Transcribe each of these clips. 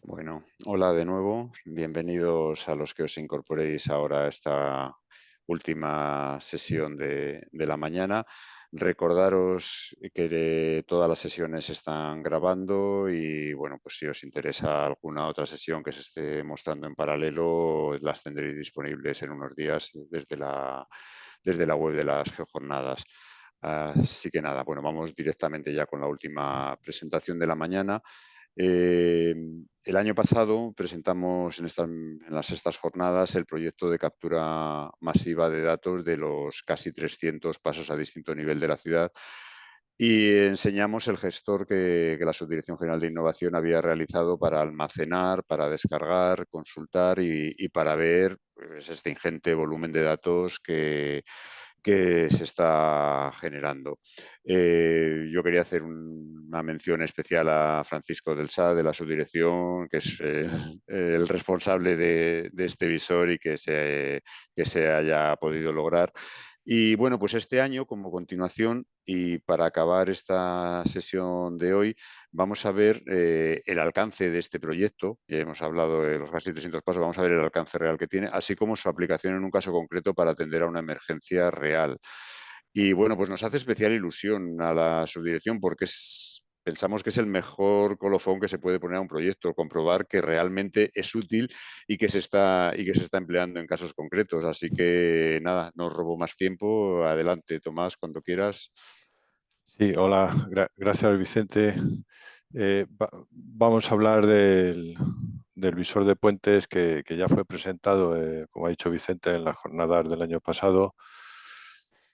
Bueno, hola de nuevo. Bienvenidos a los que os incorporéis ahora a esta última sesión de la mañana. Recordaros que todas las sesiones se están grabando y, bueno, pues si os interesa alguna otra sesión que se esté mostrando en paralelo, las tendréis disponibles en unos días desde la web de las geojornadas. Así que nada, bueno, vamos directamente ya con la última presentación de la mañana. Eh, el año pasado presentamos en las sextas jornadas el proyecto de captura masiva de datos de los casi 300 pasos a distinto nivel de la ciudad y enseñamos el gestor que la Subdirección General de Innovación había realizado para almacenar, para descargar, consultar y para ver, pues, este ingente volumen de datos que se está generando. Yo quería hacer una mención especial a Francisco del Sá, de la subdirección, que es el responsable de este visor y que se haya podido lograr. Y bueno, pues este año, como continuación, y para acabar esta sesión de hoy, vamos a ver el alcance de este proyecto. Ya hemos hablado de los casi 300 pasos, vamos a ver el alcance real que tiene, así como su aplicación en un caso concreto para atender a una emergencia real. Y bueno, pues nos hace especial ilusión a la subdirección porque pensamos que es el mejor colofón que se puede poner a un proyecto, comprobar que realmente es útil y que se está empleando en casos concretos. Así que nada, no os robo más tiempo. Adelante, Tomás, cuando quieras. Sí, hola, gracias Vicente. Vamos a hablar del visor de puentes que ya fue presentado, como ha dicho Vicente, en las jornadas del año pasado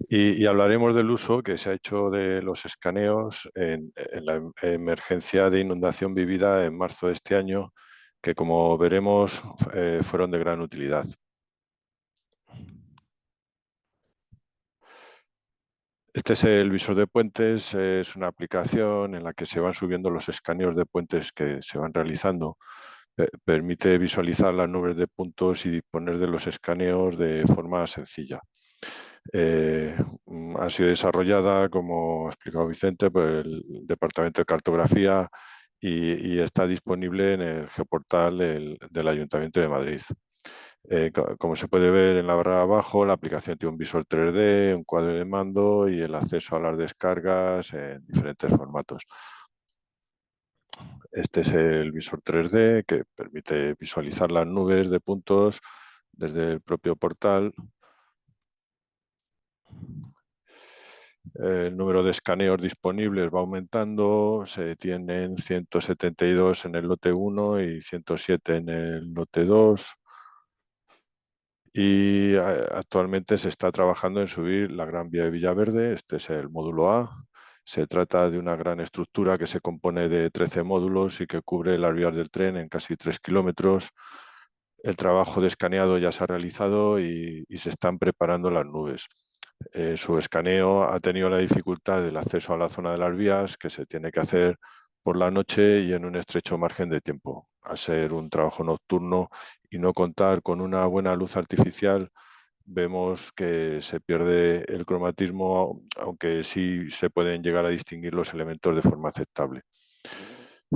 y hablaremos del uso que se ha hecho de los escaneos en la emergencia de inundación vivida en marzo de este año, que como veremos fueron de gran utilidad. Este es el visor de puentes, es una aplicación en la que se van subiendo los escaneos de puentes que se van realizando. Permite visualizar las nubes de puntos y disponer de los escaneos de forma sencilla. Ha sido desarrollada, como ha explicado Vicente, por el Departamento de Cartografía y está disponible en el geoportal del Ayuntamiento de Madrid. Como se puede ver en la barra de abajo, la aplicación tiene un visor 3D, un cuadro de mando y el acceso a las descargas en diferentes formatos. Este es el visor 3D que permite visualizar las nubes de puntos desde el propio portal. El número de escaneos disponibles va aumentando, se tienen 172 en el lote 1 y 107 en el lote 2. Y actualmente se está trabajando en subir la Gran Vía de Villaverde. Este es el módulo A. Se trata de una gran estructura que se compone de 13 módulos y que cubre las vías del tren en casi 3 kilómetros. El trabajo de escaneado ya se ha realizado y se están preparando las nubes. Su escaneo ha tenido la dificultad del acceso a la zona de las vías, que se tiene que hacer por la noche y en un estrecho margen de tiempo. Al ser un trabajo nocturno y no contar con una buena luz artificial, vemos que se pierde el cromatismo, aunque sí se pueden llegar a distinguir los elementos de forma aceptable.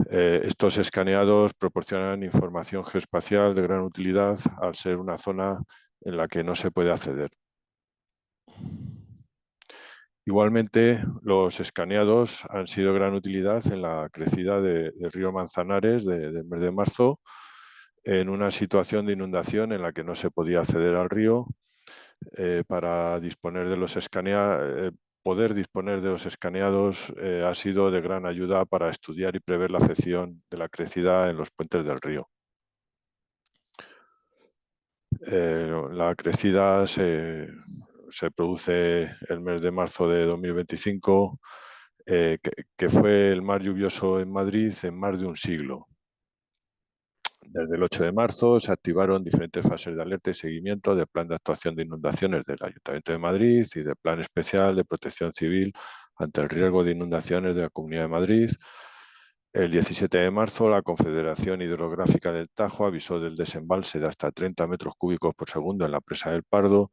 Estos escaneados proporcionan información geoespacial de gran utilidad al ser una zona en la que no se puede acceder. Igualmente, los escaneados han sido de gran utilidad en la crecida del río Manzanares del mes de marzo, en una situación de inundación en la que no se podía acceder al río. Para disponer de poder disponer de los escaneados ha sido de gran ayuda para estudiar y prever la afección de la crecida en los puentes del río. La crecida se produce el mes de marzo de 2025, que fue el más lluvioso en Madrid en más de un siglo. Desde el 8 de marzo se activaron diferentes fases de alerta y seguimiento del Plan de Actuación de Inundaciones del Ayuntamiento de Madrid y del Plan Especial de Protección Civil ante el riesgo de inundaciones de la Comunidad de Madrid. El 17 de marzo, la Confederación Hidrográfica del Tajo avisó del desembalse de hasta 30 metros cúbicos por segundo en la presa del Pardo,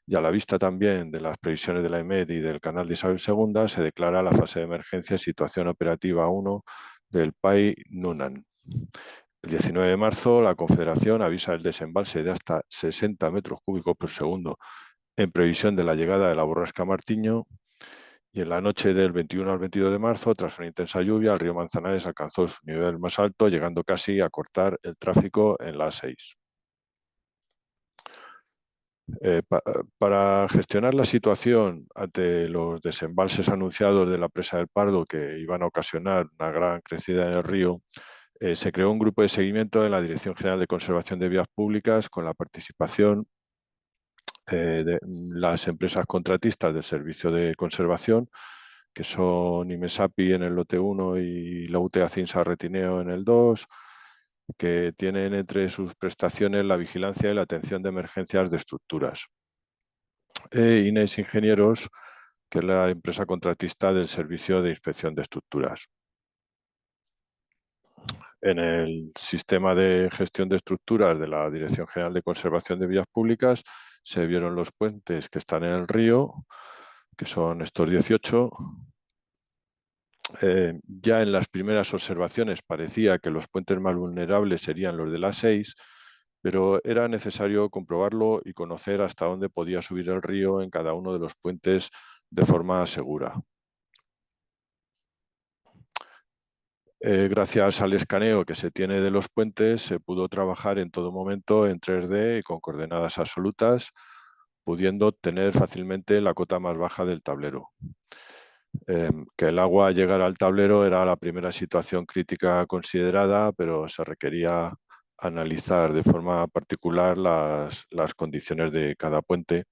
y a la vista también de las previsiones de la EMED y del canal de Isabel II, se declara la fase de emergencia situación operativa 1 del PAI Nunan. El 19 de marzo, la Confederación avisa el desembalse de hasta 60 metros cúbicos por segundo en previsión de la llegada de la borrasca Martiño, y en la noche del 21 al 22 de marzo, tras una intensa lluvia, el río Manzanares alcanzó su nivel más alto, llegando casi a cortar el tráfico en la A6. Para gestionar la situación ante los desembalses anunciados de la presa del Pardo, que iban a ocasionar una gran crecida en el río, se creó un grupo de seguimiento en la Dirección General de Conservación de Vías Públicas con la participación de las empresas contratistas del servicio de conservación, que son Imesapi en el lote 1 y la UTE Acinsa Retineo en el 2, que tienen entre sus prestaciones la vigilancia y la atención de emergencias de estructuras. Inés Ingenieros, que es la empresa contratista del servicio de inspección de estructuras. En el sistema de gestión de estructuras de la Dirección General de Conservación de Vías Públicas se vieron los puentes que están en el río, que son estos 18. Ya en las primeras observaciones parecía que los puentes más vulnerables serían los de la 6, pero era necesario comprobarlo y conocer hasta dónde podía subir el río en cada uno de los puentes de forma segura. Gracias al escaneo que se tiene de los puentes, se pudo trabajar en todo momento en 3D y con coordenadas absolutas, pudiendo obtener fácilmente la cota más baja del tablero. Que el agua llegara al tablero era la primera situación crítica considerada, pero se requería analizar de forma particular las condiciones de cada puente.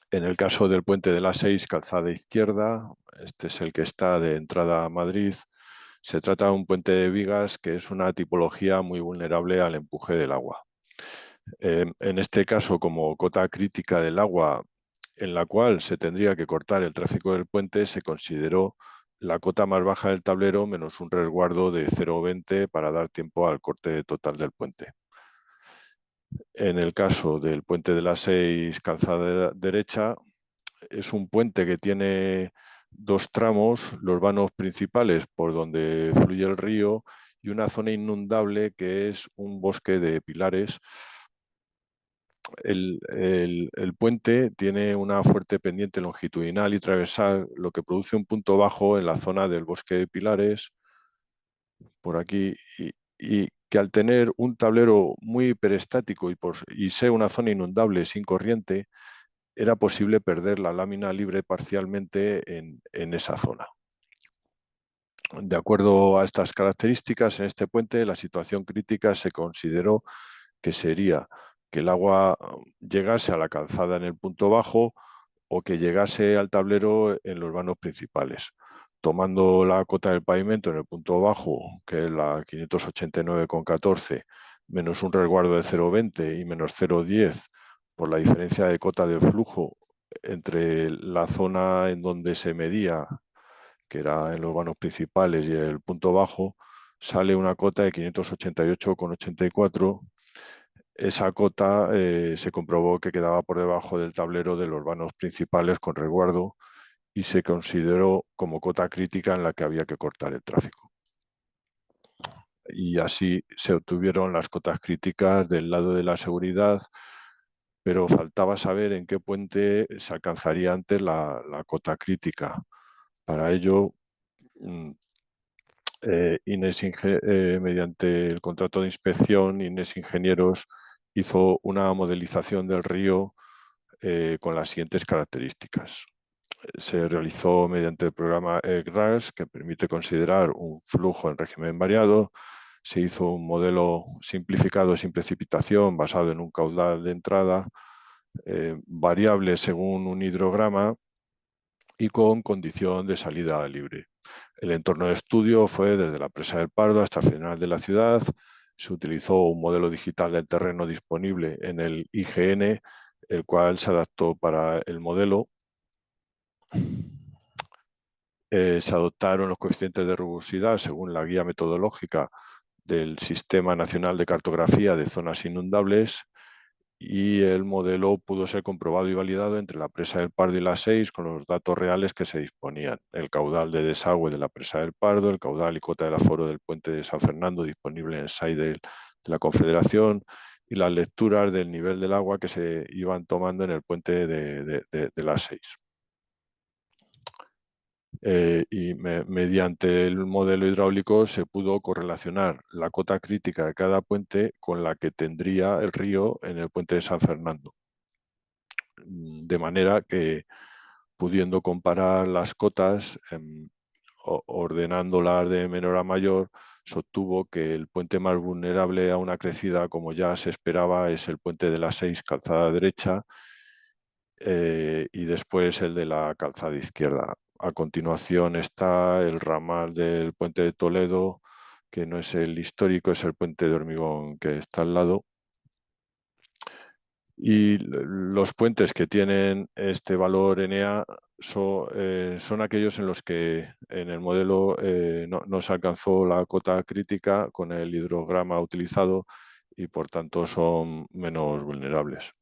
En el caso del puente de la 6, calzada izquierda, este es el que está de entrada a Madrid, se trata de un puente de vigas que es una tipología muy vulnerable al empuje del agua. En este caso, como cota crítica del agua en la cual se tendría que cortar el tráfico del puente, se consideró la cota más baja del tablero menos un resguardo de 0,20 para dar tiempo al corte total del puente. En el caso del puente de la 6, calzada derecha, es un puente que tiene dos tramos, los vanos principales por donde fluye el río y una zona inundable que es un bosque de pilares. El puente tiene una fuerte pendiente longitudinal y transversal, lo que produce un punto bajo en la zona del bosque de pilares, por aquí, y que al tener un tablero muy hiperestático y ser una zona inundable sin corriente, era posible perder la lámina libre parcialmente en esa zona. De acuerdo a estas características, en este puente la situación crítica se consideró que sería que el agua llegase a la calzada en el punto bajo o que llegase al tablero en los vanos principales. Tomando la cota del pavimento en el punto bajo, que es la 589,14, menos un resguardo de 0,20 y menos 0,10 por la diferencia de cota del flujo entre la zona en donde se medía, que era en los vanos principales, y el punto bajo, sale una cota de 588,84. Esa cota se comprobó que quedaba por debajo del tablero de los vanos principales con resguardo y se consideró como cota crítica en la que había que cortar el tráfico. Y así se obtuvieron las cotas críticas del lado de la seguridad, pero faltaba saber en qué puente se alcanzaría antes la cota crítica. Para ello, mediante el contrato de inspección, Inés Ingenieros hizo una modelización del río con las siguientes características. Se realizó mediante el programa EGRAS, que permite considerar un flujo en régimen variado. Se hizo un modelo simplificado sin precipitación basado en un caudal de entrada, variable según un hidrograma y con condición de salida libre. El entorno de estudio fue desde la presa del Pardo hasta el final de la ciudad. Se utilizó un modelo digital del terreno disponible en el IGN, el cual se adaptó para el modelo. Se adoptaron los coeficientes de rugosidad según la guía metodológica del Sistema Nacional de Cartografía de Zonas Inundables y el modelo pudo ser comprobado y validado entre la presa del Pardo y la 6 con los datos reales que se disponían. El caudal de desagüe de la presa del Pardo, el caudal y cota del aforo del puente de San Fernando disponible en el SAI de la Confederación y las lecturas del nivel del agua que se iban tomando en el puente de la 6. Mediante el modelo hidráulico se pudo correlacionar la cota crítica de cada puente con la que tendría el río en el puente de San Fernando. De manera que, pudiendo comparar las cotas, ordenándolas de menor a mayor, se obtuvo que el puente más vulnerable a una crecida, como ya se esperaba, es el puente de la 6, calzada derecha, y después el de la calzada izquierda. A continuación está el ramal del puente de Toledo, que no es el histórico, es el puente de hormigón que está al lado. Y los puentes que tienen este valor NA son aquellos en los que en el modelo no se alcanzó la cota crítica con el hidrograma utilizado y por tanto son menos vulnerables.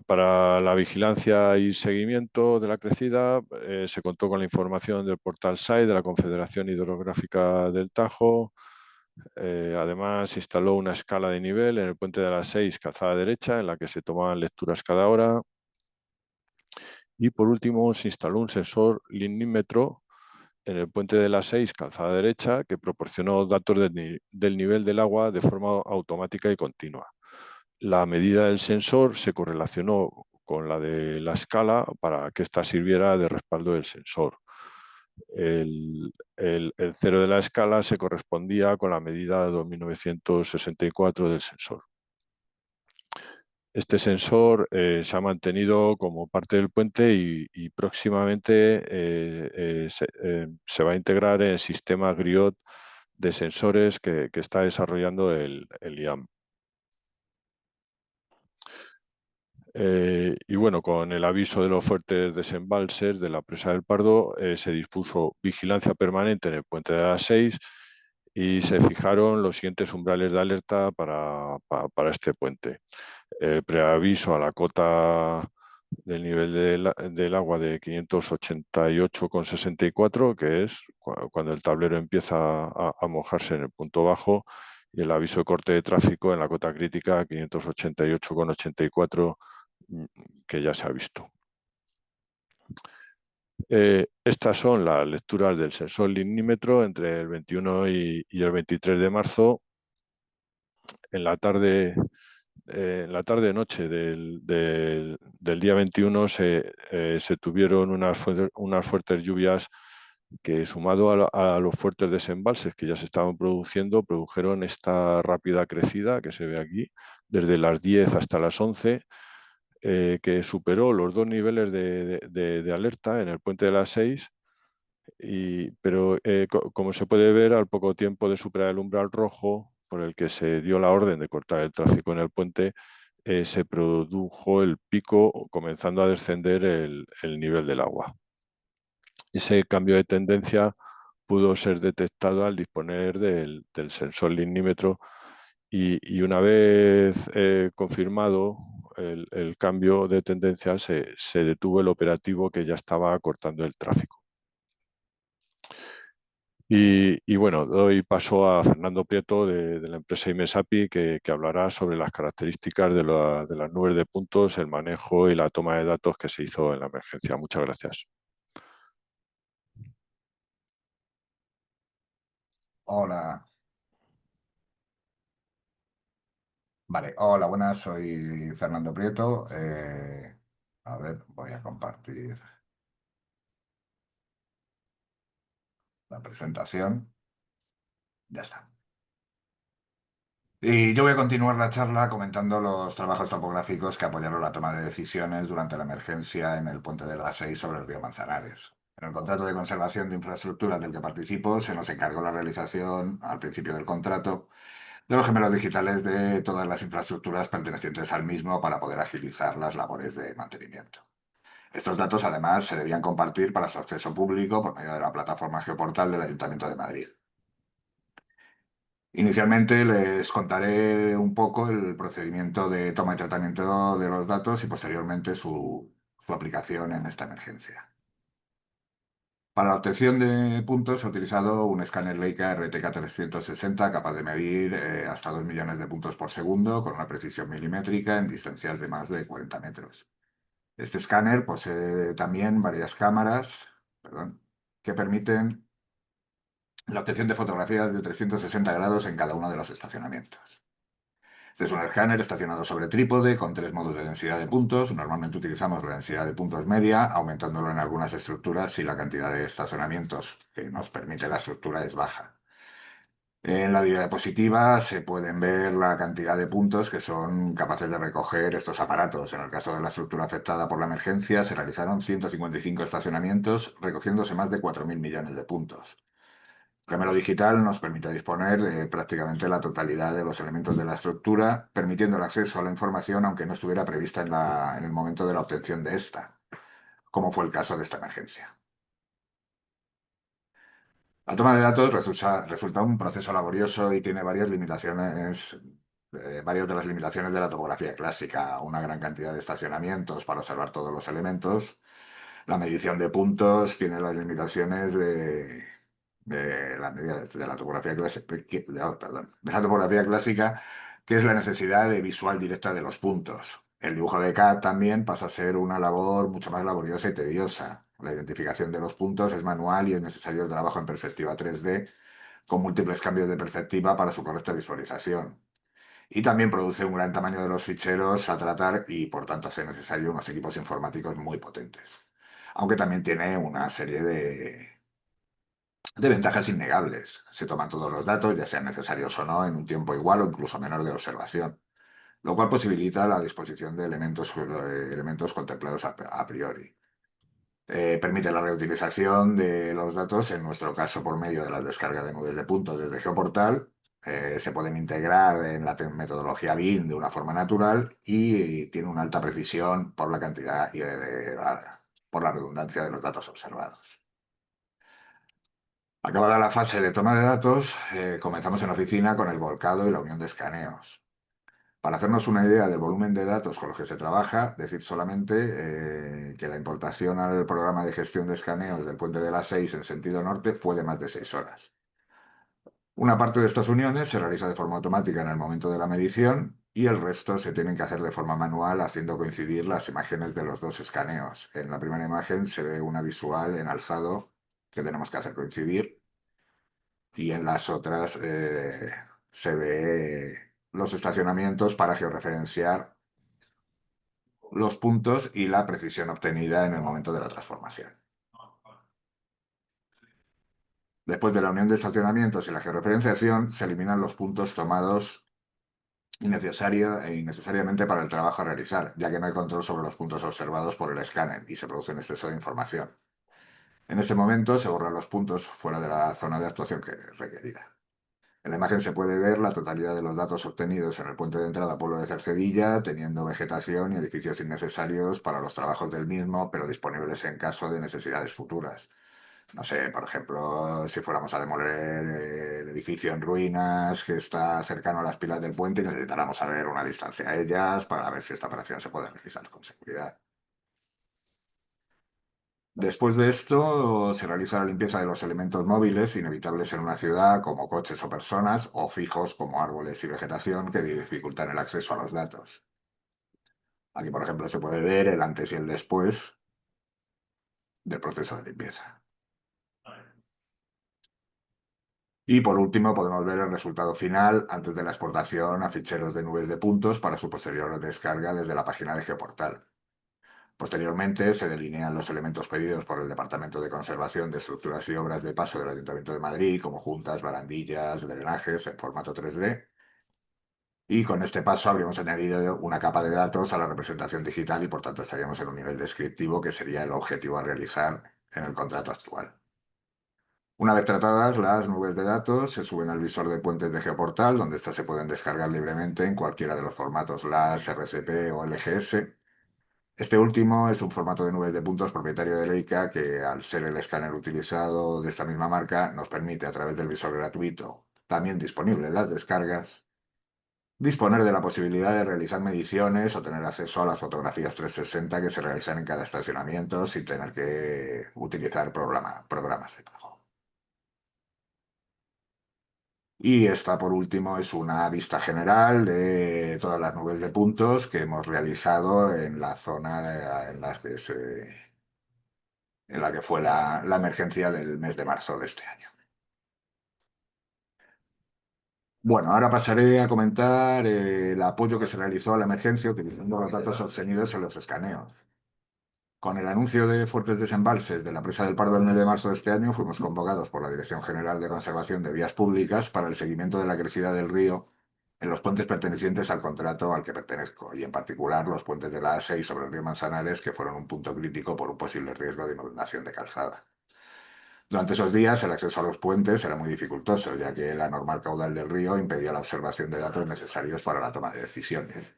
Para la vigilancia y seguimiento de la crecida se contó con la información del portal SAI de la Confederación Hidrográfica del Tajo. Además, se instaló una escala de nivel en el puente de las 6, calzada derecha, en la que se tomaban lecturas cada hora. Y por último, se instaló un sensor linímetro en el puente de las 6, calzada derecha, que proporcionó datos del nivel del agua de forma automática y continua. La medida del sensor se correlacionó con la de la escala para que ésta sirviera de respaldo del sensor. El cero de la escala se correspondía con la medida de 2964 del sensor. Este sensor se ha mantenido como parte del puente y próximamente se va a integrar en el sistema GRIOT de sensores que está desarrollando el IAM. Y bueno, con el aviso de los fuertes desembalses de la presa del Pardo, se dispuso vigilancia permanente en el puente de las 6 y se fijaron los siguientes umbrales de alerta para este puente. Preaviso a la cota del nivel del agua de 588,64, que es cuando el tablero empieza a mojarse en el punto bajo, y el aviso de corte de tráfico en la cota crítica 588,84, que ya se ha visto. Estas son las lecturas del sensor linímetro entre el 21 y el 23 de marzo. En la tarde-noche del día 21 se tuvieron unas fuertes lluvias que, sumado a los fuertes desembalses que ya se estaban produciendo, produjeron esta rápida crecida que se ve aquí, desde las 10 hasta las 11, que superó los dos niveles de alerta en el puente de las 6, pero como se puede ver, al poco tiempo de superar el umbral rojo por el que se dio la orden de cortar el tráfico en el puente, se produjo el pico, comenzando a descender el nivel del agua. Ese cambio de tendencia pudo ser detectado al disponer del sensor linímetro y una vez confirmado el cambio de tendencia, se detuvo el operativo que ya estaba cortando el tráfico. Y bueno, doy paso a Fernando Prieto de la empresa Imesapi, que hablará sobre las características de las nubes de puntos, el manejo y la toma de datos que se hizo en la emergencia. Muchas gracias. Hola. Vale, hola, buenas, soy Fernando Prieto. A ver, voy a compartir la presentación. Ya está. Y yo voy a continuar la charla comentando los trabajos topográficos que apoyaron la toma de decisiones durante la emergencia en el puente de la 6 sobre el río Manzanares. En el contrato de conservación de infraestructura del que participo, se nos encargó la realización, al principio del contrato, de los gemelos digitales de todas las infraestructuras pertenecientes al mismo para poder agilizar las labores de mantenimiento. Estos datos, además, se debían compartir para su acceso público por medio de la plataforma Geoportal del Ayuntamiento de Madrid. Inicialmente les contaré un poco el procedimiento de toma y tratamiento de los datos y posteriormente su aplicación en esta emergencia. Para la obtención de puntos he utilizado un escáner Leica RTK 360 capaz de medir hasta 2 millones de puntos por segundo con una precisión milimétrica en distancias de más de 40 metros. Este escáner posee también varias cámaras, perdón, que permiten la obtención de fotografías de 360 grados en cada uno de los estacionamientos. Este es un escáner estacionado sobre trípode con 3 modos de densidad de puntos. Normalmente utilizamos la densidad de puntos media, aumentándolo en algunas estructuras si la cantidad de estacionamientos que nos permite la estructura es baja. En la diapositiva se pueden ver la cantidad de puntos que son capaces de recoger estos aparatos. En el caso de la estructura afectada por la emergencia, se realizaron 155 estacionamientos, recogiéndose más de 4.000 millones de puntos. El gemelo digital nos permite disponer de prácticamente la totalidad de los elementos de la estructura, permitiendo el acceso a la información aunque no estuviera prevista en el momento de la obtención de esta, como fue el caso de esta emergencia. La toma de datos resulta un proceso laborioso y tiene varias limitaciones, varias de las limitaciones de la topografía clásica, una gran cantidad de estacionamientos para observar todos los elementos. La medición de puntos tiene las limitaciones de la medida de la topografía clásica, de la topografía clásica, que es la necesidad de visual directa de los puntos. El dibujo de CAD también pasa a ser una labor mucho más laboriosa y tediosa. La identificación de los puntos es manual y es necesario el trabajo en perspectiva 3D, con múltiples cambios de perspectiva para su correcta visualización. Y también produce un gran tamaño de los ficheros a tratar y por tanto hace necesario unos equipos informáticos muy potentes. Aunque también tiene una serie de ventajas innegables. Se toman todos los datos, ya sean necesarios o no, en un tiempo igual o incluso menor de observación, lo cual posibilita la disposición de elementos contemplados a priori. Permite la reutilización de los datos, en nuestro caso por medio de las descargas de nubes de puntos desde Geoportal. Se pueden integrar en la metodología BIM de una forma natural y tiene una alta precisión por la cantidad y por la redundancia de los datos observados. Acabada la fase de toma de datos, comenzamos en oficina con el volcado y la unión de escaneos. Para hacernos una idea del volumen de datos con los que se trabaja, decir solamente que la importación al programa de gestión de escaneos del Puente de las 6 en sentido norte fue de más de 6 horas. Una parte de estas uniones se realiza de forma automática en el momento de la medición y el resto se tienen que hacer de forma manual haciendo coincidir las imágenes de los dos escaneos. En la primera imagen se ve una visual en alzado que tenemos que hacer coincidir y en las otras se ve los estacionamientos para georreferenciar los puntos y la precisión obtenida en el momento de la transformación. Después de la unión de estacionamientos y la georreferenciación, se eliminan los puntos tomados innecesariamente para el trabajo a realizar, ya que no hay control sobre los puntos observados por el escáner y se produce un exceso de información. En este momento se borran los puntos fuera de la zona de actuación requerida. En la imagen se puede ver la totalidad de los datos obtenidos en el puente de entrada Pueblo de Cercedilla, teniendo vegetación y edificios innecesarios para los trabajos del mismo, pero disponibles en caso de necesidades futuras. No sé, por ejemplo, si fuéramos a demoler el edificio en ruinas que está cercano a las pilas del puente y necesitáramos saber una distancia a ellas para ver si esta operación se puede realizar con seguridad. Después de esto, se realiza la limpieza de los elementos móviles inevitables en una ciudad, como coches o personas, o fijos como árboles y vegetación que dificultan el acceso a los datos. Aquí, por ejemplo, se puede ver el antes y el después del proceso de limpieza. Y por último, podemos ver el resultado final antes de la exportación a ficheros de nubes de puntos para su posterior descarga desde la página de Geoportal. Posteriormente, se delinean los elementos pedidos por el Departamento de Conservación de Estructuras y Obras de Paso del Ayuntamiento de Madrid, como juntas, barandillas, drenajes, en formato 3D. Y con este paso habríamos añadido una capa de datos a la representación digital y por tanto estaríamos en un nivel descriptivo que sería el objetivo a realizar en el contrato actual. Una vez tratadas las nubes de datos, se suben al visor de puentes de Geoportal, donde estas se pueden descargar libremente en cualquiera de los formatos LAS, RCP o LGS. Este último es un formato de nubes de puntos propietario de Leica que, al ser el escáner utilizado de esta misma marca, nos permite a través del visor gratuito también disponible en las descargas, disponer de la posibilidad de realizar mediciones o tener acceso a las fotografías 360 que se realizan en cada estacionamiento sin tener que utilizar programas de pago. Y esta, por último, es una vista general de todas las nubes de puntos que hemos realizado en la zona en la que fue la emergencia del mes de marzo de este año. Bueno, ahora pasaré a comentar el apoyo que se realizó a la emergencia utilizando los datos obtenidos en los escaneos. Con el anuncio de fuertes desembalses de la presa del Pardo el mes de marzo de este año, fuimos convocados por la Dirección General de Conservación de Vías Públicas para el seguimiento de la crecida del río en los puentes pertenecientes al contrato al que pertenezco, y en particular los puentes de la A6 sobre el río Manzanares, que fueron un punto crítico por un posible riesgo de inundación de calzada. Durante esos días, el acceso a los puentes era muy dificultoso, ya que la normal caudal del río impedía la observación de datos necesarios para la toma de decisiones.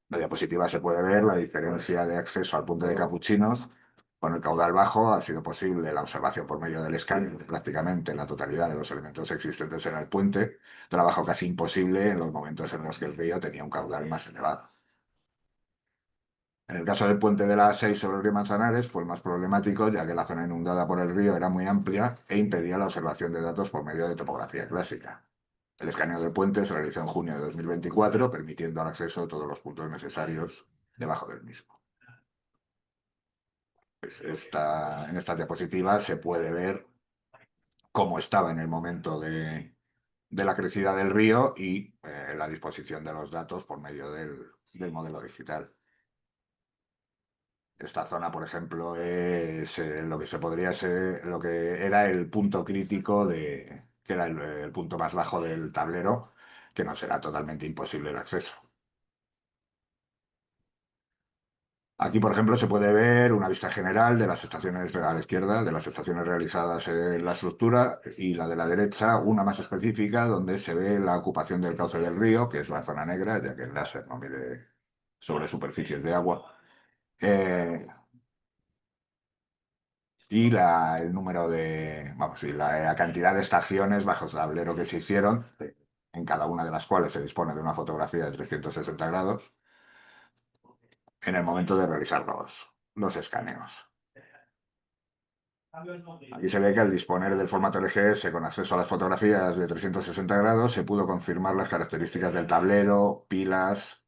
En la diapositiva se puede ver la diferencia de acceso al puente de Capuchinos. Con el caudal bajo ha sido posible la observación por medio del escáner de prácticamente la totalidad de los elementos existentes en el puente, trabajo casi imposible en los momentos en los que el río tenía un caudal más elevado. En el caso del puente de la A6 sobre el río Manzanares fue el más problemático, ya que la zona inundada por el río era muy amplia e impedía la observación de datos por medio de topografía clásica. El escaneo del puente se realizó en junio de 2024, permitiendo el acceso a todos los puntos necesarios debajo del mismo. Pues en esta diapositiva se puede ver cómo estaba en el momento de la crecida del río y la disposición de los datos por medio del modelo digital. Esta zona, por ejemplo, es lo que se podría ser, lo que era el punto crítico que era el punto más bajo del tablero, que no será totalmente imposible el acceso. Aquí, por ejemplo, se puede ver una vista general de las estaciones a la izquierda, de las estaciones realizadas en la estructura, y la de la derecha, una más específica, donde se ve la ocupación del cauce del río, que es la zona negra, ya que el láser no mide sobre superficies de agua. Y el número vamos, y la cantidad de estaciones bajo tablero que se hicieron, en cada una de las cuales se dispone de una fotografía de 360 grados, en el momento de realizar los escaneos. Aquí se ve que al disponer del formato LGS con acceso a las fotografías de 360 grados, se pudo confirmar las características del tablero, pilas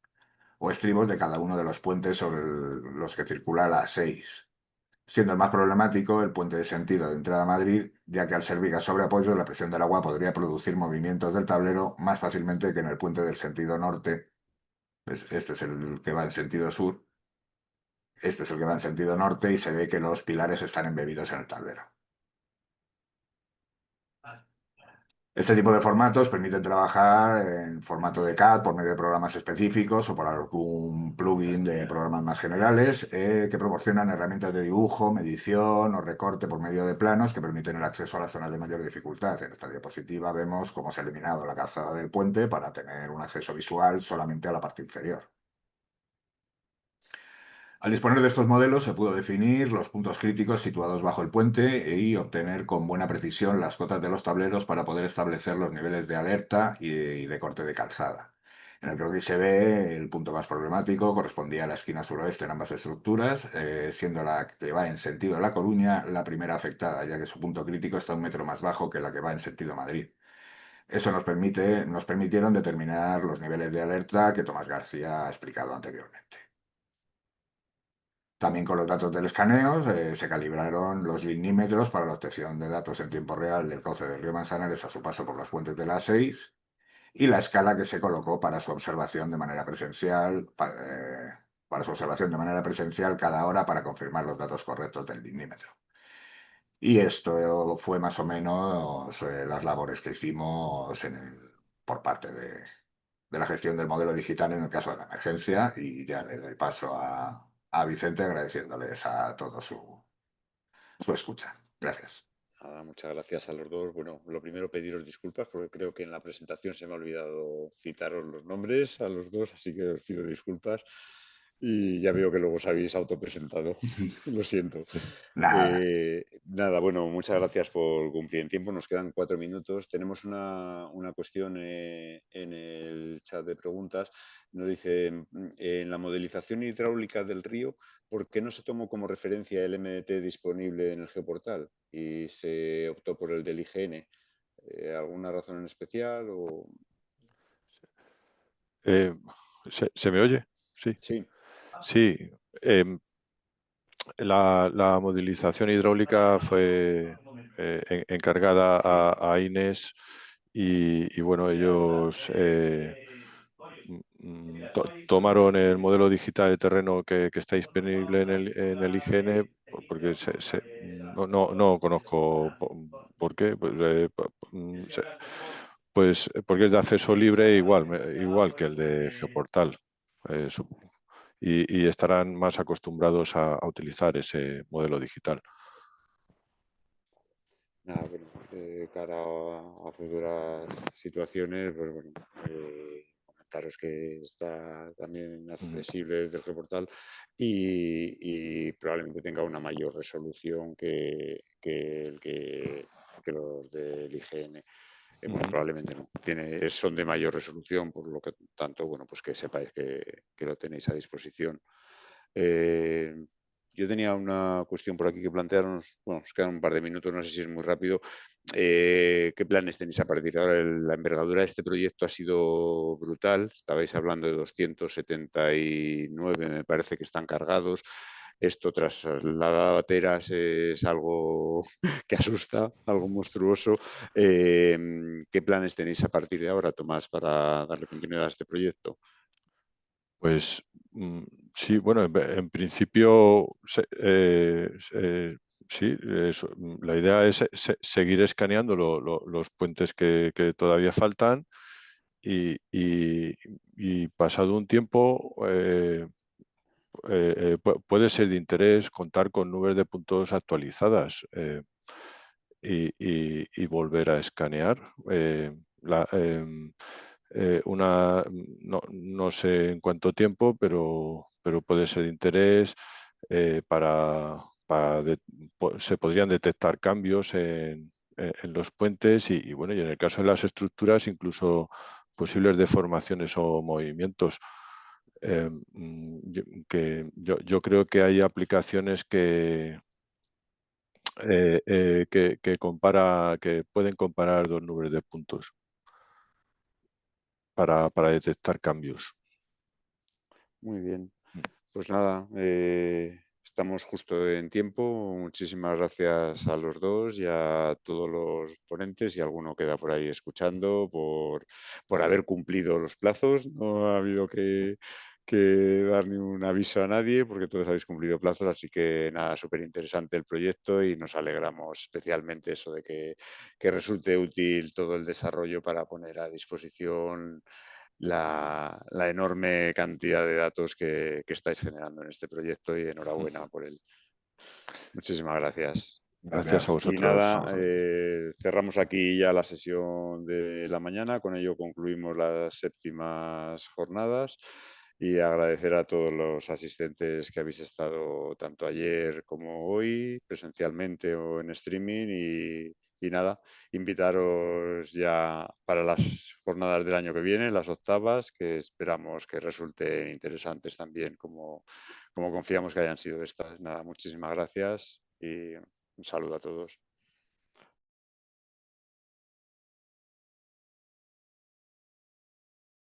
o estribos de cada uno de los puentes sobre los que circula la A6. Siendo el más problemático el puente de sentido de entrada a Madrid, ya que al ser vigas sobre apoyo, la presión del agua podría producir movimientos del tablero más fácilmente que en el puente del sentido norte. Este es el que va en sentido sur. Este es el que va en sentido norte y se ve que los pilares están embebidos en el tablero. Este tipo de formatos permiten trabajar en formato de CAD por medio de programas específicos o por algún plugin de programas más generales que proporcionan herramientas de dibujo, medición o recorte por medio de planos que permiten el acceso a las zonas de mayor dificultad. En esta diapositiva vemos cómo se ha eliminado la calzada del puente para tener un acceso visual solamente a la parte inferior. Al disponer de estos modelos se pudo definir los puntos críticos situados bajo el puente y obtener con buena precisión las cotas de los tableros para poder establecer los niveles de alerta y de corte de calzada. En el croquis se ve el punto más problemático, correspondía a la esquina suroeste en ambas estructuras, siendo la que va en sentido La Coruña la primera afectada, ya que su punto crítico está 1 metro más bajo que la que va en sentido Madrid. Eso nos permitieron determinar los niveles de alerta que Tomás García ha explicado anteriormente. También con los datos del escaneo se calibraron los linímetros para la obtención de datos en tiempo real del cauce del río Manzanares a su paso por los puentes de la A6 y la escala que se colocó para su observación de manera presencial, para su observación de manera presencial cada hora para confirmar los datos correctos del linímetro. Y esto fue más o menos las labores que hicimos por parte de la gestión del modelo digital en el caso de la emergencia, y ya le doy paso a Vicente agradeciéndoles a todos su escucha. Gracias. Nada, muchas gracias a los dos. Bueno, lo primero pediros disculpas porque creo que en la presentación se me ha olvidado citaros los nombres a los dos, así que os pido disculpas. Y ya veo que luego os habéis autopresentado. Lo siento. Nada. Nada, bueno, muchas gracias por cumplir en tiempo. Nos quedan 4 minutos. Tenemos una cuestión en el chat de preguntas. Nos dice, en la modelización hidráulica del río, ¿por qué no se tomó como referencia el MDT disponible en el geoportal y se optó por el del IGN? ¿Alguna razón en especial? ¿Se me oye? Sí. Sí. Sí. La modelización hidráulica fue encargada a Ines y bueno, ellos tomaron el modelo digital de terreno que está disponible en el IGN, porque no conozco por qué, pues porque es de acceso libre igual que el de Geoportal. Y estarán más acostumbrados a utilizar ese modelo digital. Nada, bueno, cara a futuras situaciones, pues bueno, comentaros que está también accesible desde el geoportal y probablemente tenga una mayor resolución que los del IGN. Bueno, probablemente no. Son de mayor resolución, por lo que tanto, bueno, pues que sepáis que lo tenéis a disposición. Yo tenía una cuestión por aquí que plantearnos. Bueno, nos quedan un par de minutos, no sé si es muy rápido. ¿Qué planes tenéis a partir de ahora? La envergadura de este proyecto ha sido brutal. Estabais hablando de 279, me parece que están cargados. Esto tras la bateras es algo que asusta, algo monstruoso. ¿Qué planes tenéis a partir de ahora, Tomás, para darle continuidad a este proyecto? Pues sí, bueno, en principio sí, la idea es seguir escaneando los puentes que todavía faltan y pasado un tiempo puede ser de interés contar con nubes de puntos actualizadas y volver a escanear. La, em, no sé en cuánto tiempo, pero puede ser de interés se podrían detectar cambios en los puentes y, bueno, y en el caso de las estructuras, incluso posibles deformaciones o movimientos. Yo creo que hay aplicaciones que pueden comparar dos nubes de puntos para detectar cambios. Muy bien. Pues nada, estamos justo en tiempo. Muchísimas gracias a los dos y a todos los ponentes y alguno queda por ahí escuchando por haber cumplido los plazos. No ha habido que dar ni un aviso a nadie porque todos habéis cumplido plazos, así que nada, súper interesante el proyecto y nos alegramos especialmente eso de que resulte útil todo el desarrollo para poner a disposición la enorme cantidad de datos que estáis generando en este proyecto y enhorabuena por él. Muchísimas gracias. Gracias a Y vosotros. nada, cerramos aquí ya la sesión de la mañana, con ello concluimos las séptimas jornadas y agradecer a todos los asistentes que habéis estado tanto ayer como hoy, presencialmente o en streaming y nada, invitaros ya para las jornadas del año que viene, las octavas, que esperamos que resulten interesantes también, como confiamos que hayan sido estas. Nada, muchísimas gracias y un saludo a todos.